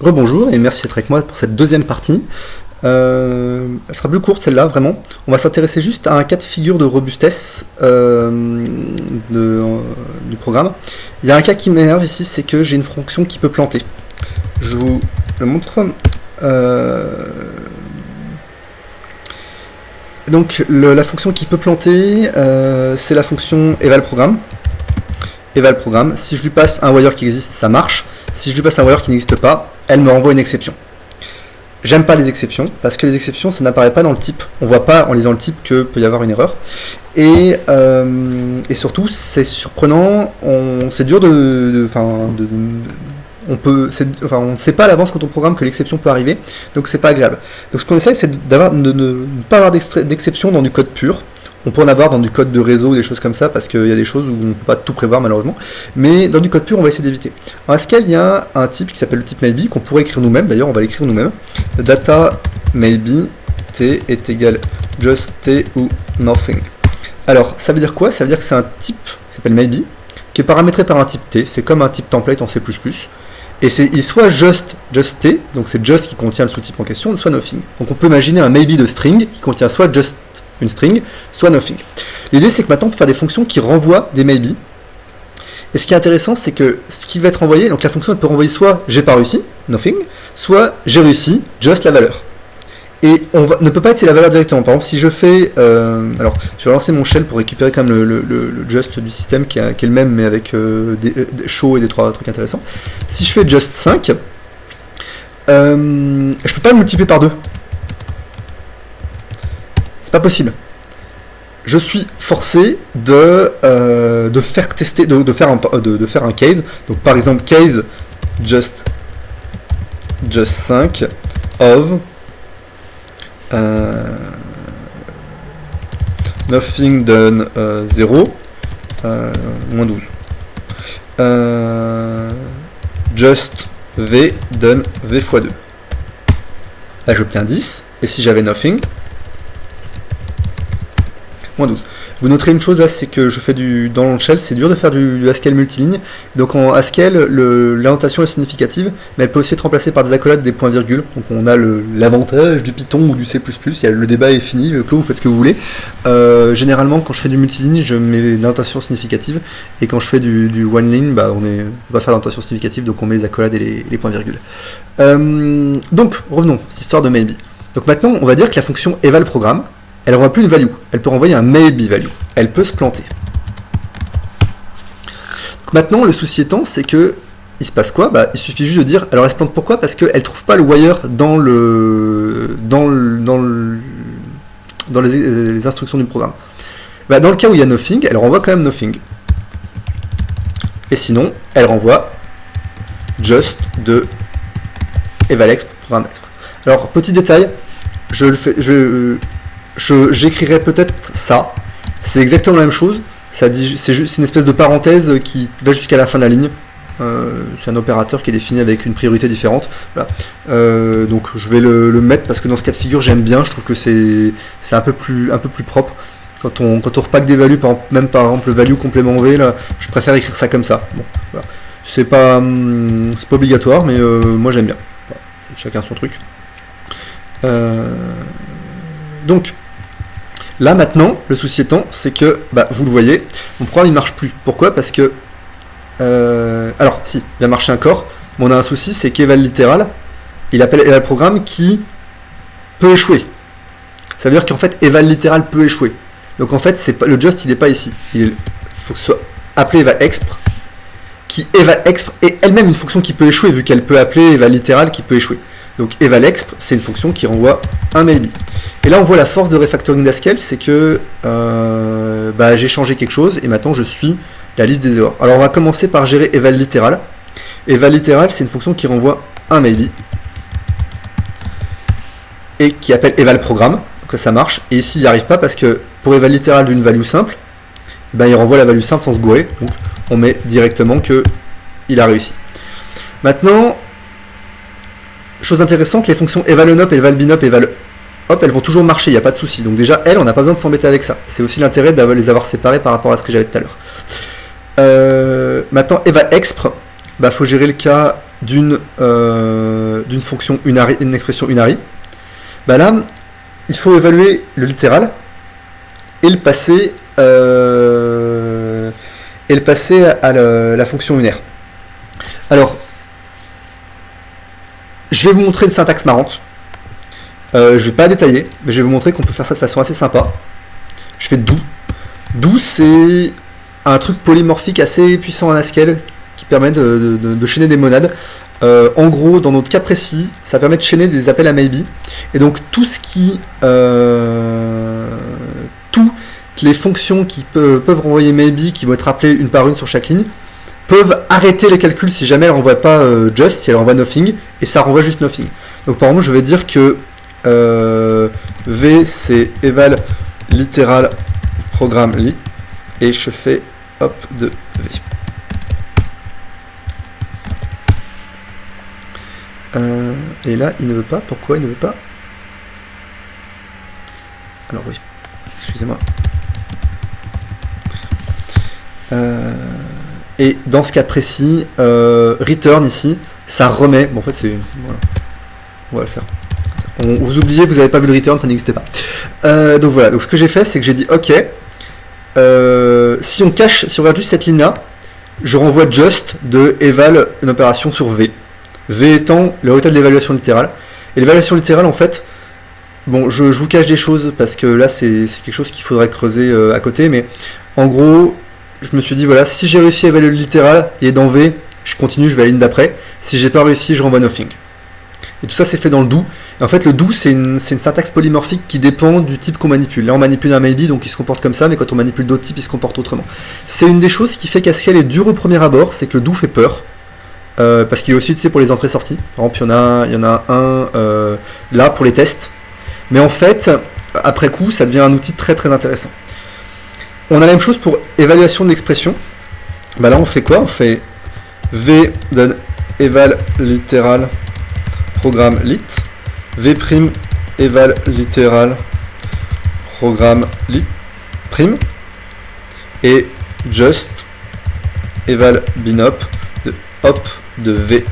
Rebonjour et merci d'être avec moi pour cette deuxième partie. Elle sera plus courte celle-là, vraiment. On va s'intéresser juste à un cas de figure de robustesse du programme. Il y a un cas qui m'énerve ici, c'est que j'ai une fonction qui peut planter. Je vous le montre. Donc la fonction qui peut planter, c'est la fonction evalProgram. evalProgram, si je lui passe un wire qui existe, ça marche. Si je lui passe un wire qui n'existe pas, elle me renvoie une exception. J'aime pas les exceptions, parce que les exceptions, ça n'apparaît pas dans le type. On voit pas en lisant le type que peut y avoir une erreur. Et surtout, c'est surprenant, c'est dur on ne sait pas à l'avance quand on programme que l'exception peut arriver, donc c'est pas agréable. Donc ce qu'on essaye, c'est de ne pas avoir d'exception dans du code pur. On peut en avoir dans du code de réseau, des choses comme ça, parce qu'il y a des choses où on ne peut pas tout prévoir malheureusement. Mais dans du code pur, on va essayer d'éviter. En Haskell, il y a un type qui s'appelle le type maybe, qu'on pourrait écrire nous-mêmes, d'ailleurs on va l'écrire nous-mêmes. Data maybe t est égal just t ou nothing. Alors, ça veut dire quoi? Ça veut dire que c'est un type qui s'appelle maybe, qui est paramétré par un type t, c'est comme un type template en C++. Et il est soit just t, donc c'est just qui contient le sous-type en question, soit nothing. Donc on peut imaginer un maybe de string qui contient soit just une string, soit nothing. L'idée c'est que maintenant on peut faire des fonctions qui renvoient des maybe. Et ce qui est intéressant c'est que ce qui va être renvoyé, donc la fonction elle peut renvoyer soit j'ai pas réussi, nothing, soit j'ai réussi, just la valeur. Et ne peut pas être la valeur directement. Par exemple si je fais, alors je vais lancer mon shell pour récupérer quand même le just du système qui est le même mais avec des show et des trois trucs intéressants. Si je fais just 5, je peux pas le multiplier par 2. C'est pas possible. Je suis forcé de faire tester, de faire un case. Donc par exemple case just 5 of nothing done 0 moins 12 just v done v fois 2. Là j'obtiens 10 et si j'avais nothing moins 12. Vous noterez une chose là, c'est que je fais dans le shell, c'est dur de faire du Haskell multiligne. Donc en Haskell, l'annotation est significative, mais elle peut aussi être remplacée par des accolades, des points-virgules. Donc on a l'avantage du Python ou du C++, le débat est fini, Claude, vous faites ce que vous voulez. Généralement, quand je fais du multiligne, je mets une annotation significative, et quand je fais du one-line, on va faire l'annotation significative, donc on met les accolades et les points-virgules. Donc, revenons, cette histoire de maybe. Donc maintenant, on va dire que la fonction evalProgram, elle ne renvoie plus une value, elle peut renvoyer un maybe value, elle peut se planter. Donc maintenant, le souci étant, c'est que, il se passe quoi? Il suffit juste de dire, alors elle se plante pourquoi? Parce qu'elle ne trouve pas le wire dans les instructions du programme. Dans le cas où il y a nothing, elle renvoie quand même nothing. Et sinon, elle renvoie just de evalexp, programme exp. Alors, petit détail, j'écrirais peut-être ça, c'est exactement la même chose, c'est une espèce de parenthèse qui va jusqu'à la fin de la ligne, c'est un opérateur qui est défini avec une priorité différente, voilà. Donc je vais le mettre parce que dans ce cas de figure j'aime bien, je trouve que c'est un peu plus propre, quand on repack des values, même par exemple le value complément V, là, je préfère écrire ça comme ça, bon, voilà. C'est pas obligatoire, mais moi j'aime bien, voilà. Chacun son truc. Donc, là maintenant, le souci étant, c'est que, vous le voyez, mon programme il marche plus. Pourquoi? Parce que, alors si, il va marcher encore, mais on a un souci, c'est qu'eval littéral, il appelle evalProgram qui peut échouer. Ça veut dire qu'en fait, eval littéral peut échouer. Donc en fait, le just il n'est pas ici. Il faut que ce soit appelé evalexp, qui evalexp est elle-même une fonction qui peut échouer, vu qu'elle peut appeler eval littéral qui peut échouer. Donc evalexp, c'est une fonction qui renvoie un maybe. Et là on voit la force de refactoring d'Haskell, c'est que j'ai changé quelque chose et maintenant je suis la liste des erreurs. Alors on va commencer par gérer eval littéral. Eval littéral, c'est une fonction qui renvoie un maybe et qui appelle evalProgram. Donc ça marche. Et ici il n'y arrive pas parce que pour eval littéral d'une value simple, il renvoie la value simple sans se gourer. Donc on met directement que il a réussi. Maintenant, chose intéressante, les fonctions evalOnUp, evalBinUp, evalUp, elles vont toujours marcher, il n'y a pas de souci. Donc déjà, on n'a pas besoin de s'embêter avec ça. C'est aussi l'intérêt de les avoir séparées par rapport à ce que j'avais tout à l'heure. Maintenant, evalexp, faut gérer le cas d'une fonction unary, une expression unary, bah là, il faut évaluer le littéral et le passer, à la fonction unaire. Alors, je vais vous montrer une syntaxe marrante. Je ne vais pas détailler, mais je vais vous montrer qu'on peut faire ça de façon assez sympa. Je fais do. Do, c'est un truc polymorphique assez puissant en Haskell qui permet de chaîner des monades. En gros, dans notre cas précis, ça permet de chaîner des appels à maybe. Et donc, toutes les fonctions qui peuvent renvoyer maybe, qui vont être appelées une par une sur chaque ligne, peuvent arrêter les calculs si jamais elle ne renvoie pas just, si elle renvoie nothing, et ça renvoie juste nothing. Donc, par exemple, je vais dire que V, c'est eval littéral programme lit, et je fais hop de V. Et là, il ne veut pas. Pourquoi il ne veut pas? Alors oui, excusez-moi. Et dans ce cas précis, return ici, ça remet. Bon, en fait, c'est voilà. On va le faire. Vous oubliez, vous n'avez pas vu le return, ça n'existait pas. Donc voilà. Donc ce que j'ai fait, c'est que j'ai dit OK. Si on regarde juste cette ligne-là, je renvoie just de eval une opération sur V. V étant le résultat de l'évaluation littérale. Et l'évaluation littérale, en fait, bon, je vous cache des choses parce que là, c'est quelque chose qu'il faudrait creuser à côté, mais en gros, je me suis dit, voilà, si j'ai réussi à évaluer le littéral, il est dans V, je continue, je vais à la ligne d'après. Si j'ai pas réussi, je renvoie nothing. Et tout ça, c'est fait dans le do. Et en fait, le do, c'est une syntaxe polymorphique qui dépend du type qu'on manipule. Là, on manipule un maybe, donc il se comporte comme ça, mais quand on manipule d'autres types, il se comporte autrement. C'est une des choses qui fait qu'Haskell est dur au premier abord, c'est que le do fait peur. Parce qu'il est aussi utilisé pour les entrées-sorties. Par exemple, il y en a un là pour les tests. Mais en fait, après coup, ça devient un outil très très intéressant. On a la même chose pour évaluation d'expression. Bah là, on fait quoi? On fait V donne eval littéral programme lit. V' eval littéral programme lit prime. Et just eval binop de hop de V'.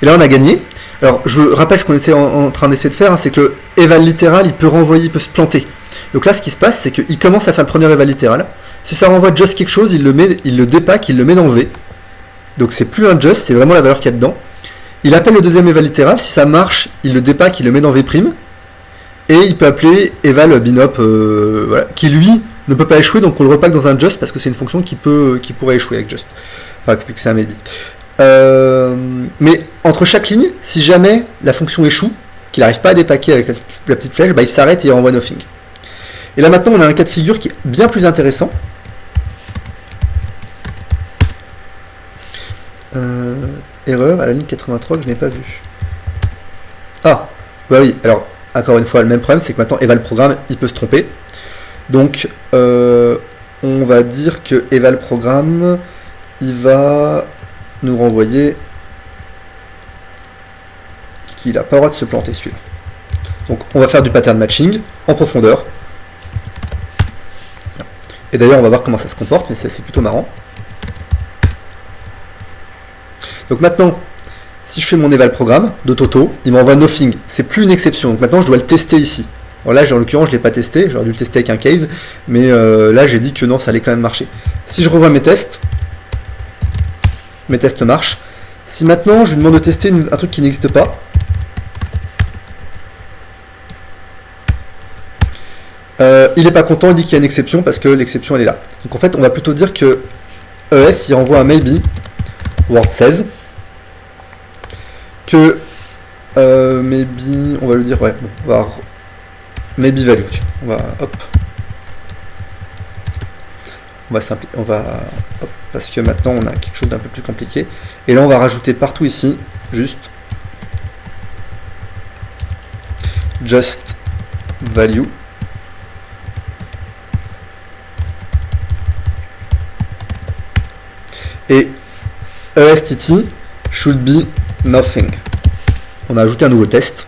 Et là, on a gagné. Alors, je rappelle ce qu'on était en train d'essayer de faire, hein, c'est que le eval littéral, il peut renvoyer, il peut se planter. Donc là, ce qui se passe, c'est qu'il commence à faire le premier eval littéral. Si ça renvoie just quelque chose, il le dépack, il le met dans V. Donc c'est plus un just, c'est vraiment la valeur qu'il y a dedans. Il appelle le deuxième eval littéral. Si ça marche, il le dépack, il le met dans V'. Et il peut appeler eval binop, voilà, qui lui ne peut pas échouer, donc on le repack dans un just parce que c'est une fonction qui pourrait échouer avec just. Enfin, vu que c'est un maybe. Mais entre chaque ligne, si jamais la fonction échoue, qu'il n'arrive pas à dépacker avec la petite flèche, bah, il s'arrête et il renvoie nothing. Et là maintenant, on a un cas de figure qui est bien plus intéressant. Erreur à la ligne 83 que je n'ai pas vue. Ah, bah oui, alors, encore une fois, le même problème, c'est que maintenant, eval programme, il peut se tromper. Donc, on va dire que eval programme, il va nous renvoyer qu'il n'a pas le droit de se planter, celui-là. Donc, on va faire du pattern matching en profondeur. Et d'ailleurs, on va voir comment ça se comporte, mais c'est plutôt marrant. Donc maintenant, si je fais mon eval programme de Toto, il m'envoie nothing. C'est plus une exception. Donc maintenant, je dois le tester ici. Alors là, en l'occurrence, je ne l'ai pas testé. J'aurais dû le tester avec un case. Mais là, j'ai dit que non, ça allait quand même marcher. Si je revois mes tests marchent. Si maintenant, je lui demande de tester un truc qui n'existe pas, il n'est pas content, il dit qu'il y a une exception parce que l'exception, elle est là. Donc en fait, on va plutôt dire que ES, il renvoie un maybe, word 16, que maybe, on va le dire, ouais, bon, on va maybe value, on va, hop, on va, hop, parce que maintenant on a quelque chose d'un peu plus compliqué, et là on va rajouter partout ici, juste, just value, et ESTT should be nothing. On a ajouté un nouveau test.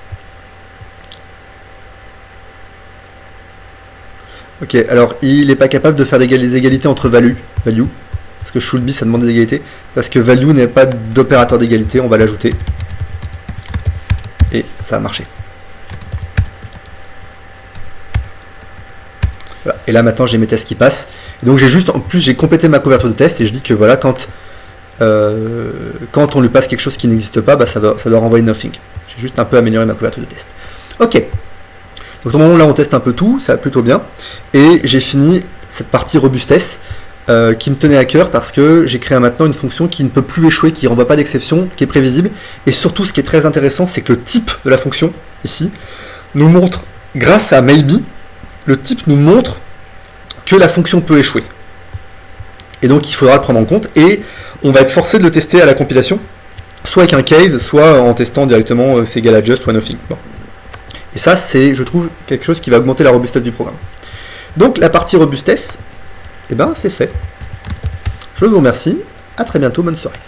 Ok, alors il n'est pas capable de faire des égalités entre value, parce parce que should be ça demande des égalités, parce que value n'est pas d'opérateur d'égalité, on va l'ajouter. Et ça a marché. Voilà. Et là maintenant j'ai mes tests qui passent. Et donc en plus j'ai complété ma couverture de test et je dis que voilà, quand on lui passe quelque chose qui n'existe pas, bah, ça doit renvoyer nothing. J'ai juste un peu amélioré ma couverture de test. Ok. Donc au moment où là on teste un peu tout, ça va plutôt bien. Et j'ai fini cette partie robustesse qui me tenait à cœur parce que j'ai créé maintenant une fonction qui ne peut plus échouer, qui ne renvoie pas d'exception, qui est prévisible. Et surtout ce qui est très intéressant, c'est que le type de la fonction, ici, nous montre, grâce à maybe, le type nous montre que la fonction peut échouer. Et donc il faudra le prendre en compte et on va être forcé de le tester à la compilation, soit avec un case, soit en testant directement c'est égal à just ou à nothing. Bon. Et ça c'est, je trouve, quelque chose qui va augmenter la robustesse du programme. Donc la partie robustesse, eh ben c'est fait. Je vous remercie, à très bientôt, bonne soirée.